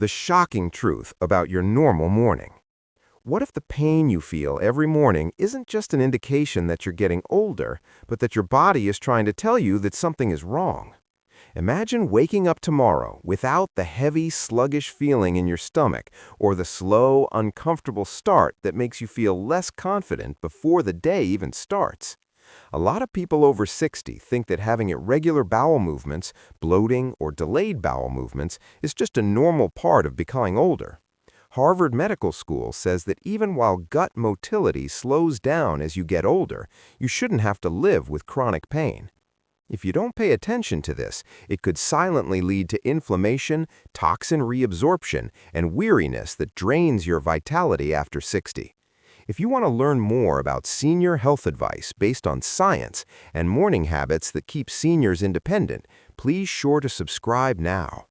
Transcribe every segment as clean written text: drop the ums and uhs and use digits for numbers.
The shocking truth about your normal morning. What if the pain you feel every morning isn't just an indication that you're getting older, but that your body is trying to tell you that something is wrong? Imagine waking up tomorrow without the heavy, sluggish feeling in your stomach or the slow, uncomfortable start that makes you feel less confident before the day even starts. A lot of people over 60 think that having irregular bowel movements, bloating, or delayed bowel movements is just a normal part of becoming older. Harvard Medical School says that even while gut motility slows down as you get older, you shouldn't have to live with chronic pain. If you don't pay attention to this, it could silently lead to inflammation, toxin reabsorption, and weariness that drains your vitality after 60. If you want to learn more about senior health advice based on science and morning habits that keep seniors independent, please sure to subscribe now.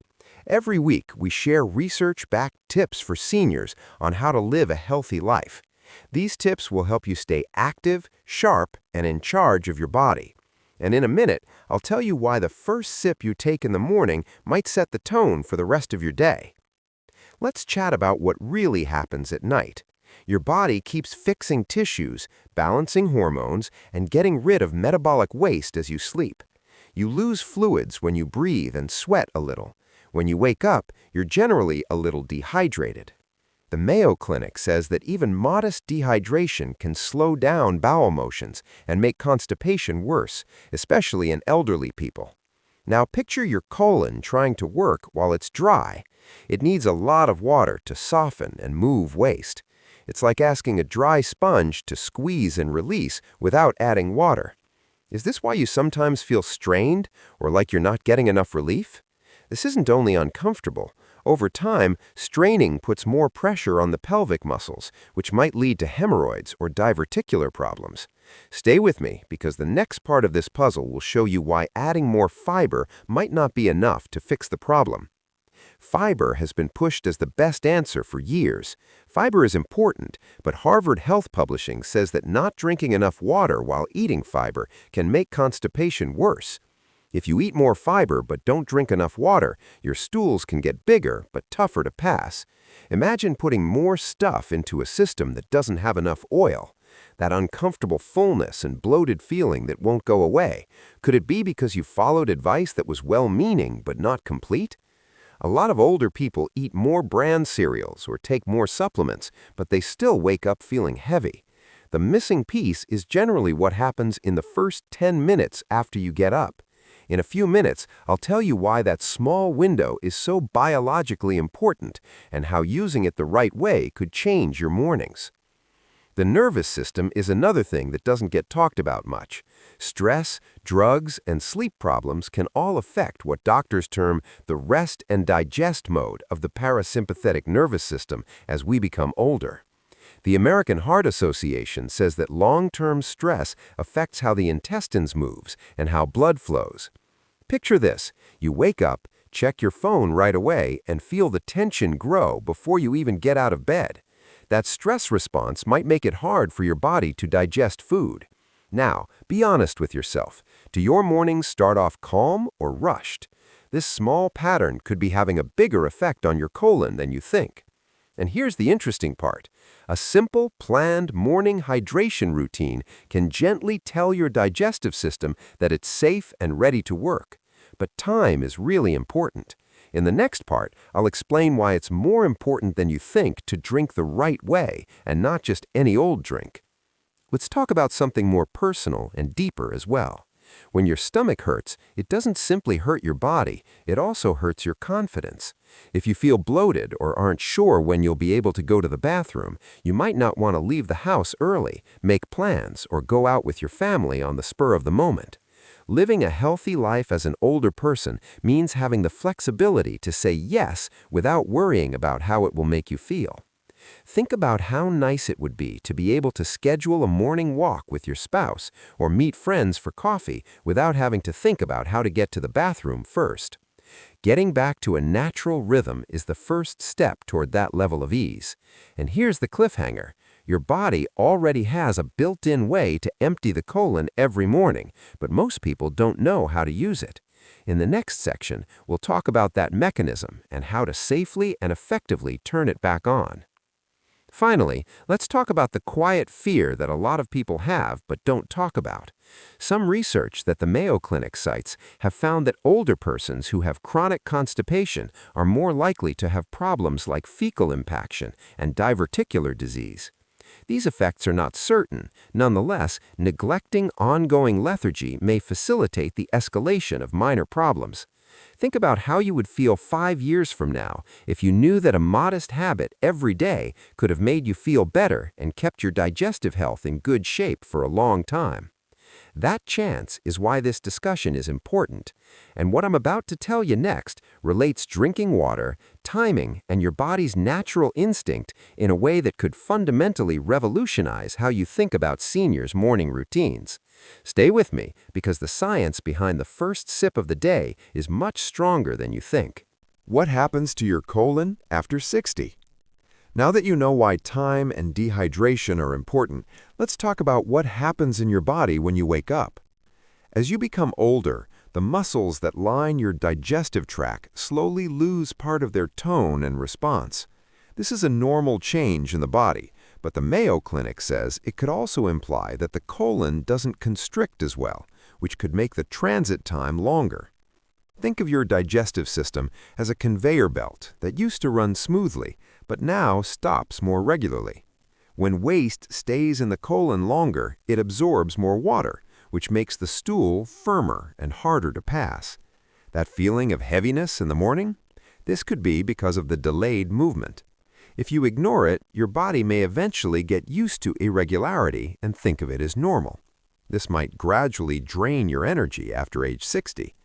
Every week, we share research-backed tips for seniors on how to live a healthy life. These tips will help you stay active, sharp, and in charge of your body. And in a minute, I'll tell you why the first sip you take in the morning might set the tone for the rest of your day. Let's chat about what really happens at night. Your body keeps fixing tissues, balancing hormones, and getting rid of metabolic waste as you sleep. You lose fluids when you breathe and sweat a little. When you wake up, you're generally a little dehydrated. The Mayo Clinic says that even modest dehydration can slow down bowel motions and make constipation worse, especially in elderly people. Now picture your colon trying to work while it's dry. It needs a lot of water to soften and move waste. It's like asking a dry sponge to squeeze and release without adding water. Is this why you sometimes feel strained or like you're not getting enough relief? This isn't only uncomfortable. Over time, straining puts more pressure on the pelvic muscles, which might lead to hemorrhoids or diverticular problems. Stay with me because the next part of this puzzle will show you why adding more fiber might not be enough to fix the problem. Fiber has been pushed as the best answer for years. Fiber is important, but Harvard Health Publishing says that not drinking enough water while eating fiber can make constipation worse. If you eat more fiber but don't drink enough water, your stools can get bigger but tougher to pass. Imagine putting more stuff into a system that doesn't have enough oil. That uncomfortable fullness and bloated feeling that won't go away. Could it be because you followed advice that was well-meaning but not complete? A lot of older people eat more bran cereals or take more supplements, but they still wake up feeling heavy. The missing piece is generally what happens in the first 10 minutes after you get up. In a few minutes, I'll tell you why that small window is so biologically important and how using it the right way could change your mornings. The nervous system is another thing that doesn't get talked about much. Stress, drugs, and sleep problems can all affect what doctors term the rest and digest mode of the parasympathetic nervous system as we become older. The American Heart Association says that long-term stress affects how the intestines moves and how blood flows. Picture this: you wake up, check your phone right away, and feel the tension grow before you even get out of bed. That stress response might make it hard for your body to digest food. Now, be honest with yourself. Do your mornings start off calm or rushed? This small pattern could be having a bigger effect on your colon than you think. And here's the interesting part. A simple, planned morning hydration routine can gently tell your digestive system that it's safe and ready to work. But time is really important. In the next part, I'll explain why it's more important than you think to drink the right way and not just any old drink. Let's talk about something more personal and deeper as well. When your stomach hurts, it doesn't simply hurt your body, it also hurts your confidence. If you feel bloated or aren't sure when you'll be able to go to the bathroom, you might not want to leave the house early, make plans, or go out with your family on the spur of the moment. Living a healthy life as an older person means having the flexibility to say yes without worrying about how it will make you feel. Think about how nice it would be to be able to schedule a morning walk with your spouse or meet friends for coffee without having to think about how to get to the bathroom first. Getting back to a natural rhythm is the first step toward that level of ease. And here's the cliffhanger. Your body already has a built-in way to empty the colon every morning, but most people don't know how to use it. In the next section, we'll talk about that mechanism and how to safely and effectively turn it back on. Finally, let's talk about the quiet fear that a lot of people have but don't talk about. Some research that the Mayo Clinic cites have found that older persons who have chronic constipation are more likely to have problems like fecal impaction and diverticular disease. These effects are not certain. Nonetheless, neglecting ongoing lethargy may facilitate the escalation of minor problems. Think about how you would feel 5 years from now if you knew that a modest habit every day could have made you feel better and kept your digestive health in good shape for a long time. That chance is why this discussion is important. And what I'm about to tell you next relates drinking water, timing, and your body's natural instinct in a way that could fundamentally revolutionize how you think about seniors' morning routines. Stay with me, because the science behind the first sip of the day is much stronger than you think. What happens to your colon after 60? Now that you know why time and dehydration are important, let's talk about what happens in your body when you wake up. As you become older, the muscles that line your digestive tract slowly lose part of their tone and response. This is a normal change in the body, but the Mayo Clinic says it could also imply that the colon doesn't constrict as well, which could make the transit time longer. Think of your digestive system as a conveyor belt that used to run smoothly, but now stops more regularly. When waste stays in the colon longer, it absorbs more water, which makes the stool firmer and harder to pass. That feeling of heaviness in the morning? This could be because of the delayed movement. If you ignore it, your body may eventually get used to irregularity and think of it as normal. This might gradually drain your energy after age 60.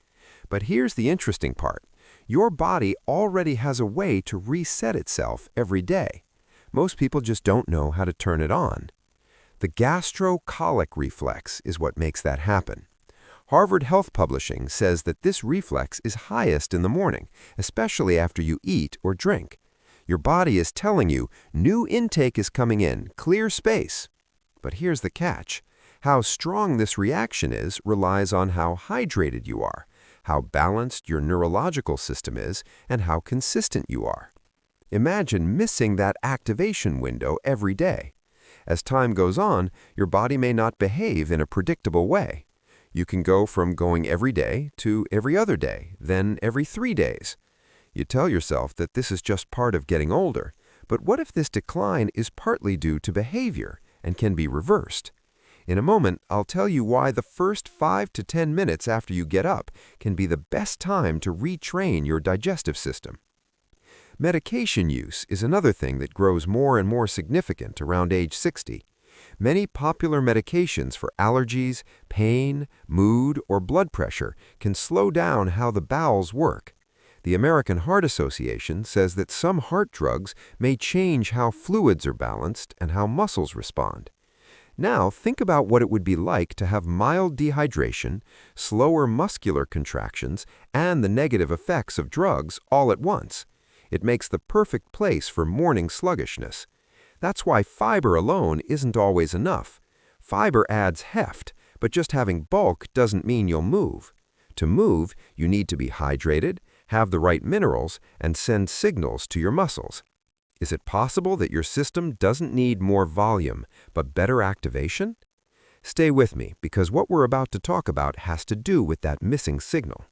But here's the interesting part. Your body already has a way to reset itself every day. Most people just don't know how to turn it on. The gastrocolic reflex is what makes that happen. Harvard Health Publishing says that this reflex is highest in the morning, especially after you eat or drink. Your body is telling you, new intake is coming in, clear space. But here's the catch. How strong this reaction is relies on how hydrated you are, how balanced your neurological system is, and how consistent you are. Imagine missing that activation window every day. As time goes on, your body may not behave in a predictable way. You can go from going every day to every other day, then every 3 days. You tell yourself that this is just part of getting older, but what if this decline is partly due to behavior and can be reversed? In a moment, I'll tell you why the first 5 to 10 minutes after you get up can be the best time to retrain your digestive system. Medication use is another thing that grows more and more significant around age 60. Many popular medications for allergies, pain, mood, or blood pressure can slow down how the bowels work. The American Heart Association says that some heart drugs may change how fluids are balanced and how muscles respond. Now, think about what it would be like to have mild dehydration, slower muscular contractions, and the negative effects of drugs all at once. It makes the perfect place for morning sluggishness. That's why fiber alone isn't always enough. Fiber adds heft, but just having bulk doesn't mean you'll move. To move, you need to be hydrated, have the right minerals, and send signals to your muscles. Is it possible that your system doesn't need more volume, but better activation? Stay with me, because what we're about to talk about has to do with that missing signal.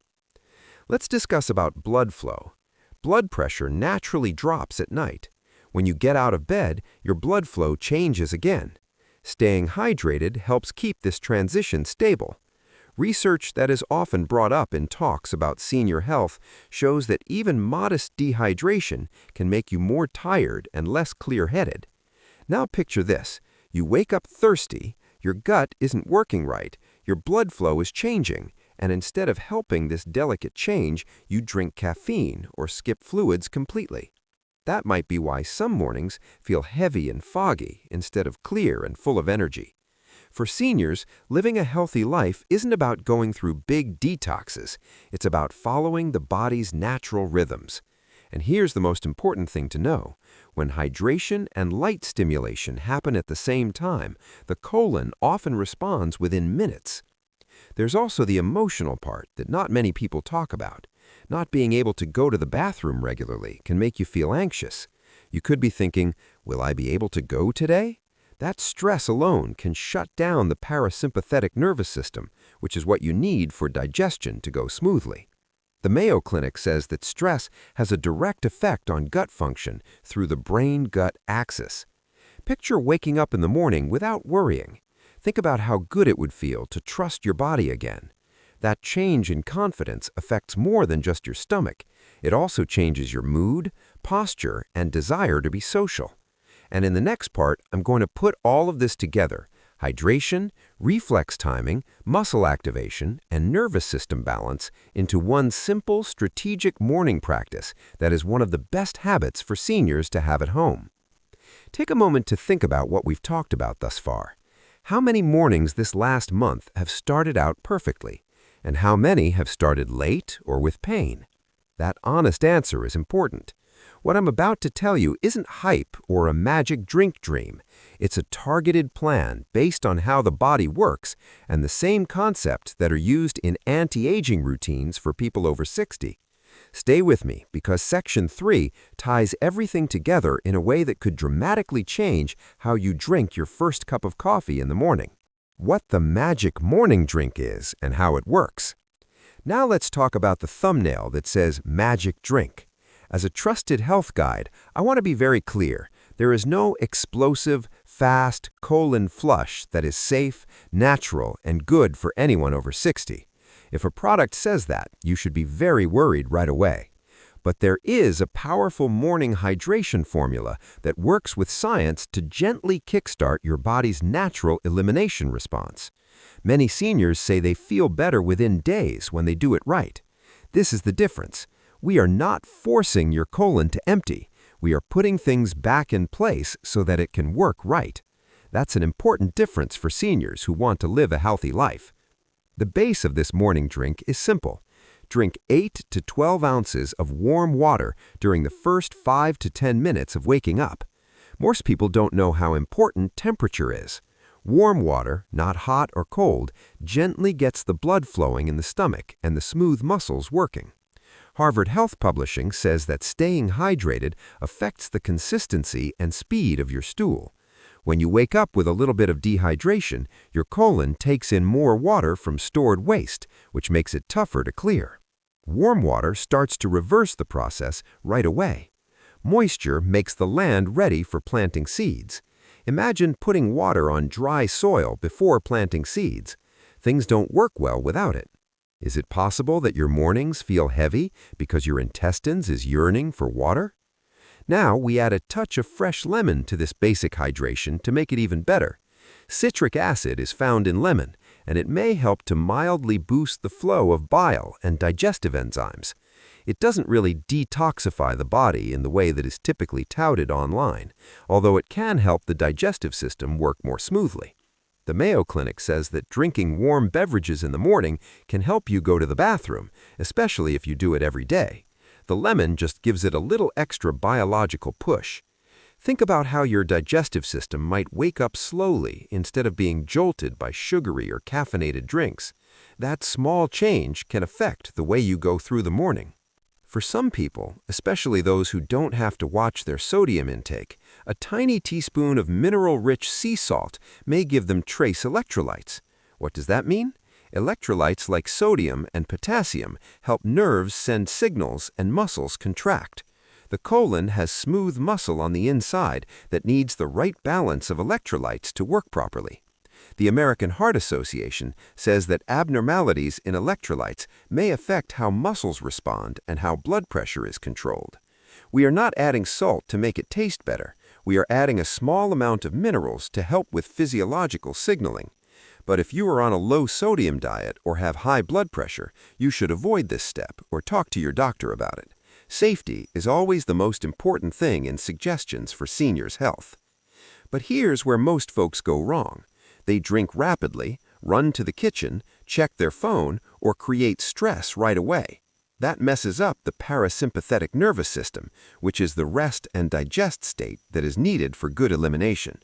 Let's discuss about blood flow. Blood pressure naturally drops at night. When you get out of bed, your blood flow changes again. Staying hydrated helps keep this transition stable. Research that is often brought up in talks about senior health shows that even modest dehydration can make you more tired and less clear-headed. Now picture this. You wake up thirsty, your gut isn't working right, your blood flow is changing, and instead of helping this delicate change, you drink caffeine or skip fluids completely. That might be why some mornings feel heavy and foggy instead of clear and full of energy. For seniors, living a healthy life isn't about going through big detoxes. It's about following the body's natural rhythms. And here's the most important thing to know. When hydration and light stimulation happen at the same time, the colon often responds within minutes. There's also the emotional part that not many people talk about. Not being able to go to the bathroom regularly can make you feel anxious. You could be thinking, will I be able to go today? That stress alone can shut down the parasympathetic nervous system, which is what you need for digestion to go smoothly. The Mayo Clinic says that stress has a direct effect on gut function through the brain-gut axis. Picture waking up in the morning without worrying. Think about how good it would feel to trust your body again. That change in confidence affects more than just your stomach. It also changes your mood, posture, and desire to be social. And in the next part, I'm going to put all of this together: hydration, reflex timing, muscle activation, and nervous system balance into one simple, strategic morning practice that is one of the best habits for seniors to have at home. Take a moment to think about what we've talked about thus far. How many mornings this last month have started out perfectly? And how many have started late or with pain? That honest answer is important. What I'm about to tell you isn't hype or a magic drink dream. It's a targeted plan based on how the body works and the same concepts that are used in anti-aging routines for people over 60. Stay with me because Section 3 ties everything together in a way that could dramatically change how you drink your first cup of coffee in the morning. What the magic morning drink is and how it works. Now let's talk about the thumbnail that says Magic Drink. As a trusted health guide, I want to be very clear. There is no explosive, fast, colon flush that is safe, natural, and good for anyone over 60. If a product says that, you should be very worried right away. But there is a powerful morning hydration formula that works with science to gently kickstart your body's natural elimination response. Many seniors say they feel better within days when they do it right. This is the difference. We are not forcing your colon to empty. We are putting things back in place so that it can work right. That's an important difference for seniors who want to live a healthy life. The base of this morning drink is simple. Drink 8 to 12 ounces of warm water during the first 5 to 10 minutes of waking up. Most people don't know how important temperature is. Warm water, not hot or cold, gently gets the blood flowing in the stomach and the smooth muscles working. Harvard Health Publishing says that staying hydrated affects the consistency and speed of your stool. When you wake up with a little bit of dehydration, your colon takes in more water from stored waste, which makes it tougher to clear. Warm water starts to reverse the process right away. Moisture makes the land ready for planting seeds. Imagine putting water on dry soil before planting seeds. Things don't work well without it. Is it possible that your mornings feel heavy because your intestines is yearning for water? Now we add a touch of fresh lemon to this basic hydration to make it even better. Citric acid is found in lemon, and it may help to mildly boost the flow of bile and digestive enzymes. It doesn't really detoxify the body in the way that is typically touted online, although it can help the digestive system work more smoothly. The Mayo Clinic says that drinking warm beverages in the morning can help you go to the bathroom, especially if you do it every day. The lemon just gives it a little extra biological push. Think about how your digestive system might wake up slowly instead of being jolted by sugary or caffeinated drinks. That small change can affect the way you go through the morning. For some people, especially those who don't have to watch their sodium intake, a tiny teaspoon of mineral-rich sea salt may give them trace electrolytes. What does that mean? Electrolytes like sodium and potassium help nerves send signals and muscles contract. The colon has smooth muscle on the inside that needs the right balance of electrolytes to work properly. The American Heart Association says that abnormalities in electrolytes may affect how muscles respond and how blood pressure is controlled. We are not adding salt to make it taste better. We are adding a small amount of minerals to help with physiological signaling. But if you are on a low-sodium diet or have high blood pressure, you should avoid this step or talk to your doctor about it. Safety is always the most important thing in suggestions for seniors' health. But here's where most folks go wrong. They drink rapidly, run to the kitchen, check their phone, or create stress right away. That messes up the parasympathetic nervous system, which is the rest and digest state that is needed for good elimination.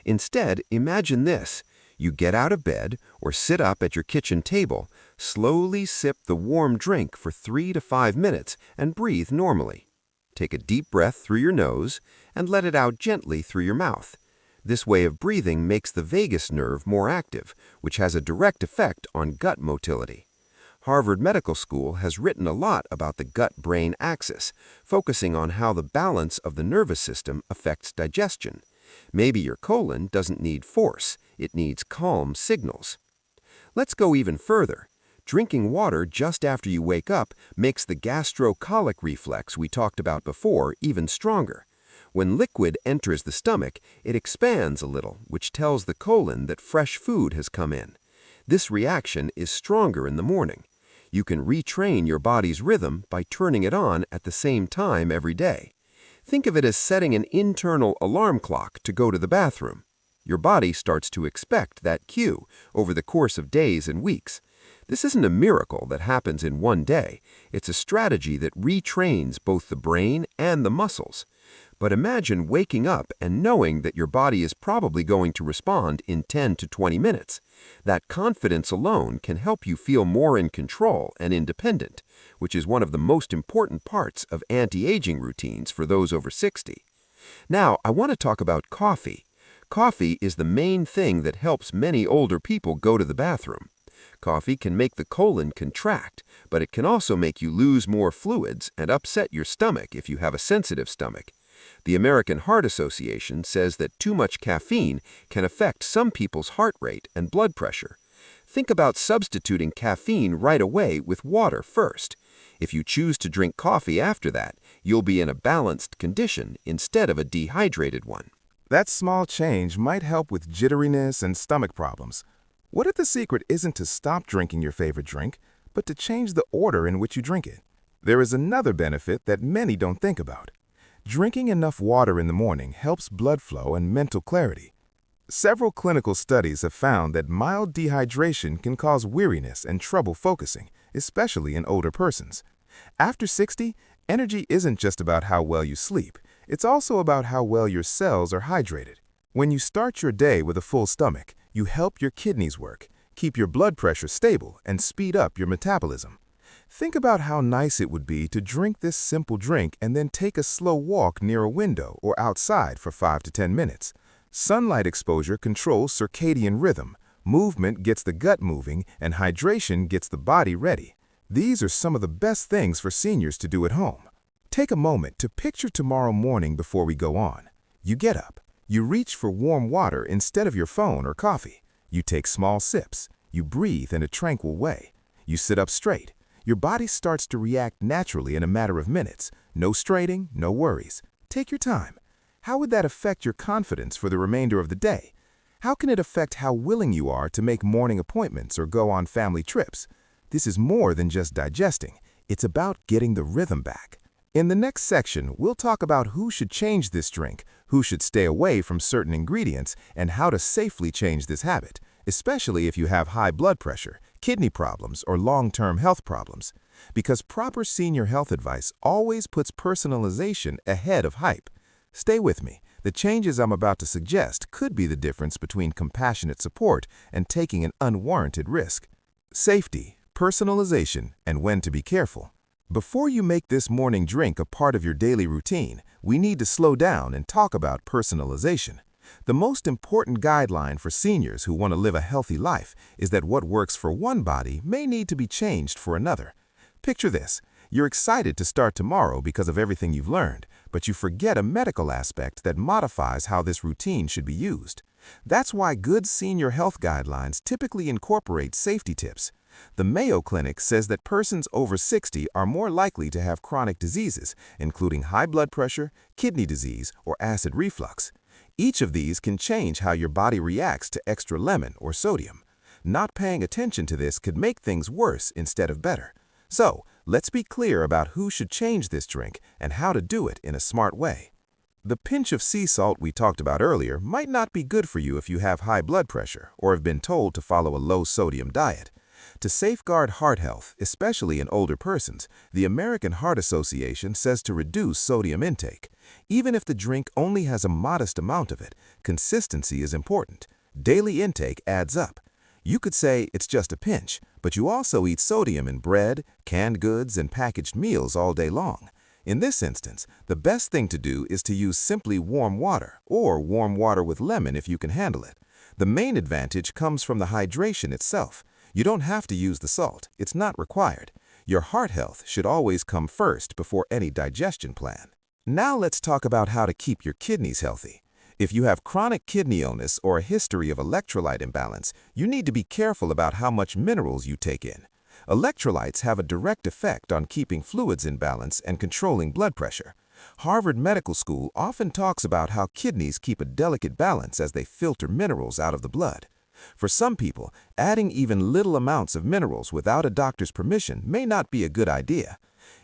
Instead, imagine this. You get out of bed or sit up at your kitchen table, slowly sip the warm drink for 3 to 5 minutes and breathe normally. Take a deep breath through your nose and let it out gently through your mouth. This way of breathing makes the vagus nerve more active, which has a direct effect on gut motility. Harvard Medical School has written a lot about the gut-brain axis, focusing on how the balance of the nervous system affects digestion. Maybe your colon doesn't need force, it needs calm signals. Let's go even further. Drinking water just after you wake up makes the gastrocolic reflex we talked about before even stronger. When liquid enters the stomach, it expands a little, which tells the colon that fresh food has come in. This reaction is stronger in the morning. You can retrain your body's rhythm by turning it on at the same time every day. Think of it as setting an internal alarm clock to go to the bathroom. Your body starts to expect that cue over the course of days and weeks. This isn't a miracle that happens in one day. It's a strategy that retrains both the brain and the muscles. But imagine waking up and knowing that your body is probably going to respond in 10 to 20 minutes. That confidence alone can help you feel more in control and independent, which is one of the most important parts of anti-aging routines for those over 60. Now, I want to talk about coffee. Coffee is the main thing that helps many older people go to the bathroom. Coffee can make the colon contract, but it can also make you lose more fluids and upset your stomach if you have a sensitive stomach. The American Heart Association says that too much caffeine can affect some people's heart rate and blood pressure. Think about substituting caffeine right away with water first. If you choose to drink coffee after that, you'll be in a balanced condition instead of a dehydrated one. That small change might help with jitteriness and stomach problems. What if the secret isn't to stop drinking your favorite drink, but to change the order in which you drink it? There is another benefit that many don't think about. Drinking enough water in the morning helps blood flow and mental clarity. Several clinical studies have found that mild dehydration can cause weariness and trouble focusing, especially in older persons. After 60, energy isn't just about how well you sleep, it's also about how well your cells are hydrated. When you start your day with a full stomach, you help your kidneys work, keep your blood pressure stable, and speed up your metabolism. Think about how nice it would be to drink this simple drink and then take a slow walk near a window or outside for 5 to 10 minutes. Sunlight exposure controls circadian rhythm, movement gets the gut moving, and hydration gets the body ready. These are some of the best things for seniors to do at home. Take a moment to picture tomorrow morning before we go on. You get up. You reach for warm water instead of your phone or coffee. You take small sips. You breathe in a tranquil way. You sit up straight. Your body starts to react naturally in a matter of minutes. No straining, no worries. Take your time. How would that affect your confidence for the remainder of the day? How can it affect how willing you are to make morning appointments or go on family trips? This is more than just digesting. It's about getting the rhythm back. In the next section, we'll talk about who should change this drink, who should stay away from certain ingredients, and how to safely change this habit, especially if you have high blood pressure, kidney problems, or long-term health problems. Because proper senior health advice always puts personalization ahead of hype. Stay with me. The changes I'm about to suggest could be the difference between compassionate support and taking an unwarranted risk. Safety, personalization, and when to be careful. Before you make this morning drink a part of your daily routine, we need to slow down and talk about personalization. The most important guideline for seniors who want to live a healthy life is that what works for one body may need to be changed for another. Picture this. You're excited to start tomorrow because of everything you've learned, but you forget a medical aspect that modifies how this routine should be used. That's why good senior health guidelines typically incorporate safety tips. The Mayo Clinic says that persons over 60 are more likely to have chronic diseases, including high blood pressure, kidney disease, or acid reflux. Each of these can change how your body reacts to extra lemon or sodium. Not paying attention to this could make things worse instead of better. So, let's be clear about who should change this drink and how to do it in a smart way. The pinch of sea salt we talked about earlier might not be good for you if you have high blood pressure or have been told to follow a low-sodium diet. To safeguard heart health, especially in older persons, the American Heart Association says to reduce sodium intake. Even if the drink only has a modest amount of it, consistency is important. Daily intake adds up. You could say it's just a pinch, but you also eat sodium in bread, canned goods, and packaged meals all day long. In this instance, the best thing to do is to use simply warm water, or warm water with lemon if you can handle it. The main advantage comes from the hydration itself. You don't have to use the salt, it's not required. Your heart health should always come first before any digestion plan. Now let's talk about how to keep your kidneys healthy. If you have chronic kidney illness or a history of electrolyte imbalance, you need to be careful about how much minerals you take in. Electrolytes have a direct effect on keeping fluids in balance and controlling blood pressure. Harvard Medical School often talks about how kidneys keep a delicate balance as they filter minerals out of the blood. For some people, adding even little amounts of minerals without a doctor's permission may not be a good idea.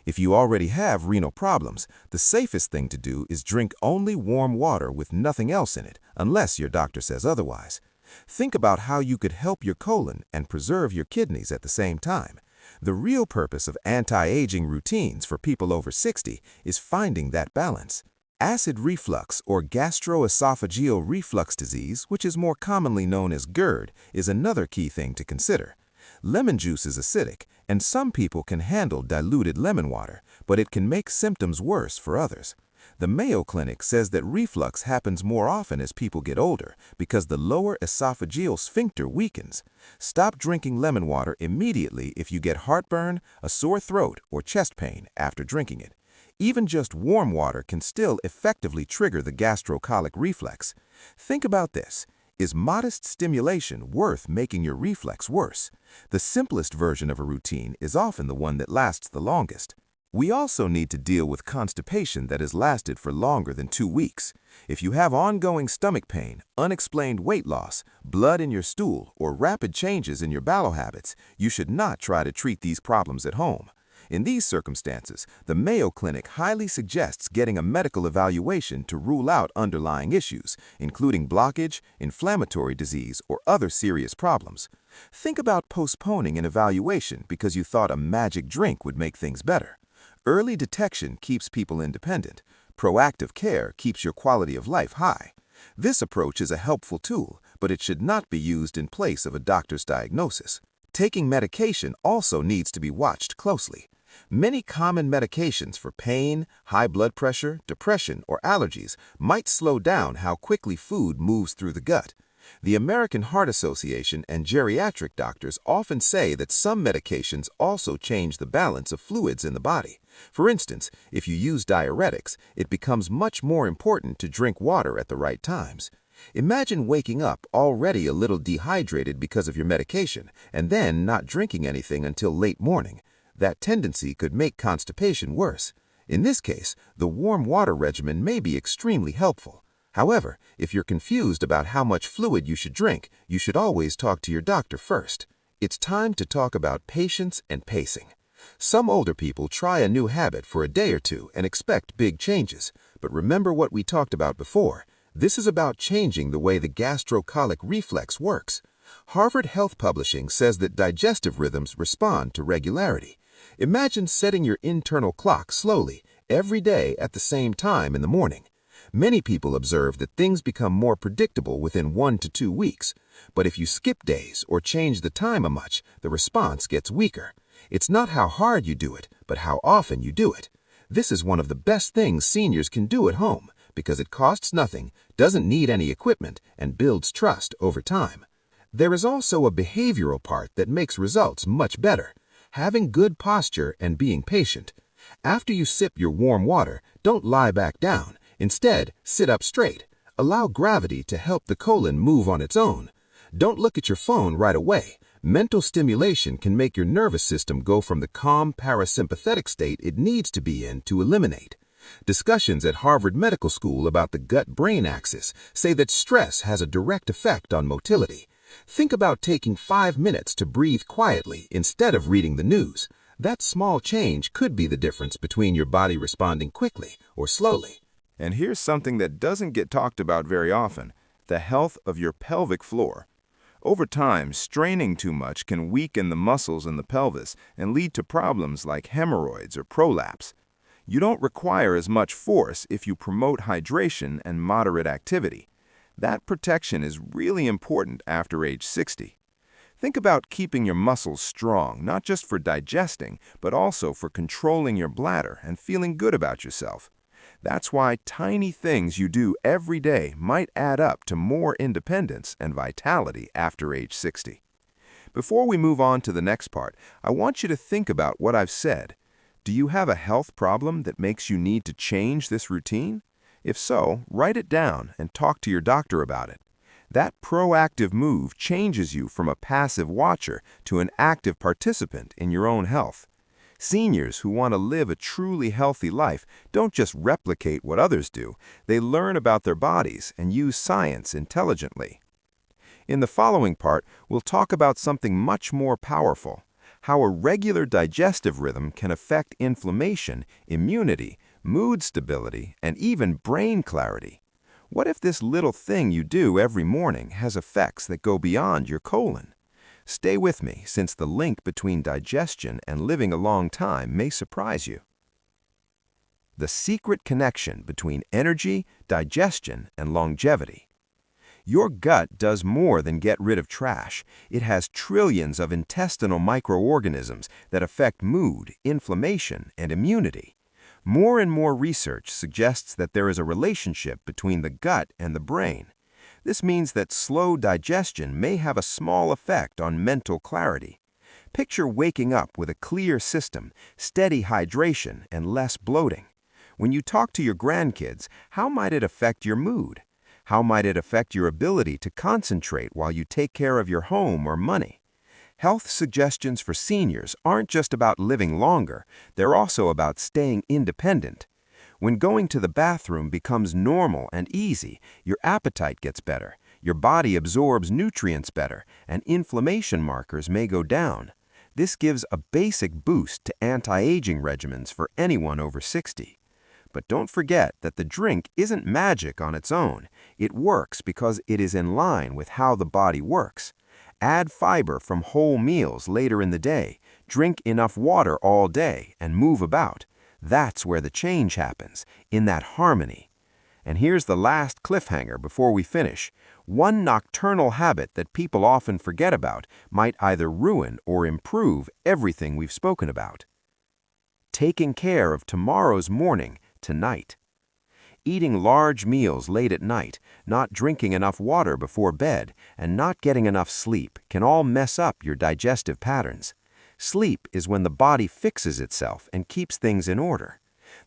If you already have renal problems, the safest thing to do is drink only warm water with nothing else in it, unless your doctor says otherwise. Think about how you could help your colon and preserve your kidneys at the same time. The real purpose of anti-aging routines for people over 60 is finding that balance. Acid reflux or gastroesophageal reflux disease, which is more commonly known as GERD, is another key thing to consider. Lemon juice is acidic, and some people can handle diluted lemon water, but it can make symptoms worse for others. The Mayo Clinic says that reflux happens more often as people get older because the lower esophageal sphincter weakens. Stop drinking lemon water immediately if you get heartburn, a sore throat, or chest pain after drinking it. Even just warm water can still effectively trigger the gastrocolic reflex. Think about this. Is modest stimulation worth making your reflex worse? The simplest version of a routine is often the one that lasts the longest. We also need to deal with constipation that has lasted for longer than 2 weeks. If you have ongoing stomach pain, unexplained weight loss, blood in your stool, or rapid changes in your bowel habits, you should not try to treat these problems at home. In these circumstances, the Mayo Clinic highly suggests getting a medical evaluation to rule out underlying issues, including blockage, inflammatory disease, or other serious problems. Think about postponing an evaluation because you thought a magic drink would make things better. Early detection keeps people independent. Proactive care keeps your quality of life high. This approach is a helpful tool, but it should not be used in place of a doctor's diagnosis. Taking medication also needs to be watched closely. Many common medications for pain, high blood pressure, depression, or allergies might slow down how quickly food moves through the gut. The American Heart Association and geriatric doctors often say that some medications also change the balance of fluids in the body. For instance, if you use diuretics, it becomes much more important to drink water at the right times. Imagine waking up already a little dehydrated because of your medication and then not drinking anything until late morning. That tendency could make constipation worse. In this case, the warm water regimen may be extremely helpful. However, if you're confused about how much fluid you should drink, you should always talk to your doctor first. It's time to talk about patience and pacing. Some older people try a new habit for a day or two and expect big changes. But remember what we talked about before. This is about changing the way the gastrocolic reflex works. Harvard Health Publishing says that digestive rhythms respond to regularity. Imagine setting your internal clock slowly, every day at the same time in the morning. Many people observe that things become more predictable within 1 to 2 weeks. But if you skip days or change the time a much, the response gets weaker. It's not how hard you do it, but how often you do it. This is one of the best things seniors can do at home because it costs nothing, doesn't need any equipment, and builds trust over time. There is also a behavioral part that makes results much better. Having good posture and being patient. After you sip your warm water, don't lie back down. Instead, sit up straight. Allow gravity to help the colon move on its own. Don't look at your phone right away. Mental stimulation can make your nervous system go from the calm parasympathetic state it needs to be in to eliminate. Discussions at Harvard Medical School about the gut-brain axis say that stress has a direct effect on motility. Think about taking 5 minutes to breathe quietly instead of reading the news. That small change could be the difference between your body responding quickly or slowly. And here's something that doesn't get talked about very often, the health of your pelvic floor. Over time, straining too much can weaken the muscles in the pelvis and lead to problems like hemorrhoids or prolapse. You don't require as much force if you promote hydration and moderate activity. That protection is really important after age 60. Think about keeping your muscles strong, not just for digesting, but also for controlling your bladder and feeling good about yourself. That's why tiny things you do every day might add up to more independence and vitality after age 60. Before we move on to the next part, I want you to think about what I've said. Do you have a health problem that makes you need to change this routine? If so, write it down and talk to your doctor about it. That proactive move changes you from a passive watcher to an active participant in your own health. Seniors who want to live a truly healthy life don't just replicate what others do, they learn about their bodies and use science intelligently. In the following part, we'll talk about something much more powerful: how a regular digestive rhythm can affect inflammation, immunity, mood stability, and even brain clarity. What if this little thing you do every morning has effects that go beyond your colon? Stay with me, since the link between digestion and living a long time may surprise you. The secret connection between energy, digestion, and longevity. Your gut does more than get rid of trash. It has trillions of intestinal microorganisms that affect mood, inflammation, and immunity. More and more research suggests that there is a relationship between the gut and the brain. This means that slow digestion may have a small effect on mental clarity. Picture waking up with a clear system, steady hydration, and less bloating. When you talk to your grandkids, how might it affect your mood? How might it affect your ability to concentrate while you take care of your home or money? Health suggestions for seniors aren't just about living longer, they're also about staying independent. When going to the bathroom becomes normal and easy, your appetite gets better, your body absorbs nutrients better, and inflammation markers may go down. This gives a basic boost to anti-aging regimens for anyone over 60. But don't forget that the drink isn't magic on its own. It works because it is in line with how the body works. Add fiber from whole meals later in the day, drink enough water all day, and move about. That's where the change happens, in that harmony. And here's the last cliffhanger before we finish. One nocturnal habit that people often forget about might either ruin or improve everything we've spoken about. Taking care of tomorrow's morning tonight. Eating large meals late at night, not drinking enough water before bed, and not getting enough sleep can all mess up your digestive patterns. Sleep is when the body fixes itself and keeps things in order.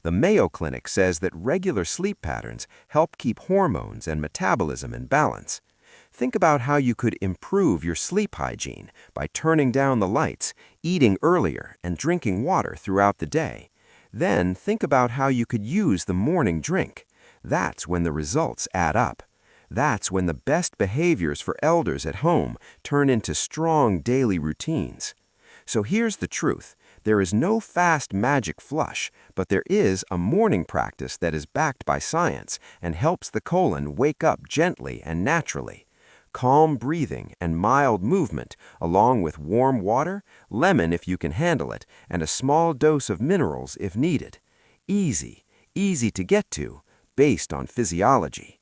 The Mayo Clinic says that regular sleep patterns help keep hormones and metabolism in balance. Think about how you could improve your sleep hygiene by turning down the lights, eating earlier, and drinking water throughout the day. Then think about how you could use the morning drink. That's when the results add up. That's when the best behaviors for elders at home turn into strong daily routines. So here's the truth. There is no fast magic flush, but there is a morning practice that is backed by science and helps the colon wake up gently and naturally. Calm breathing and mild movement, along with warm water, lemon if you can handle it, and a small dose of minerals if needed. Easy to get to, based on physiology.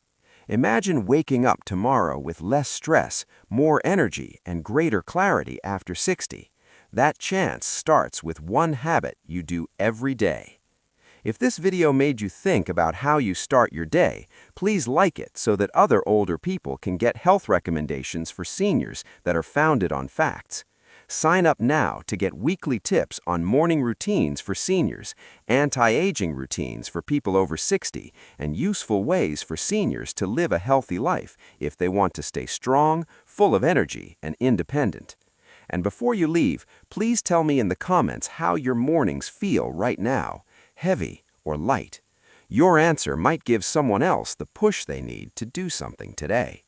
Imagine waking up tomorrow with less stress, more energy, and greater clarity after 60. That chance starts with one habit you do every day. If this video made you think about how you start your day, please like it so that other older people can get health recommendations for seniors that are founded on facts. Sign up now to get weekly tips on morning routines for seniors, anti-aging routines for people over 60, and useful ways for seniors to live a healthy life if they want to stay strong, full of energy, and independent. And before you leave, please tell me in the comments how your mornings feel right now. Heavy or light? Your answer might give someone else the push they need to do something today.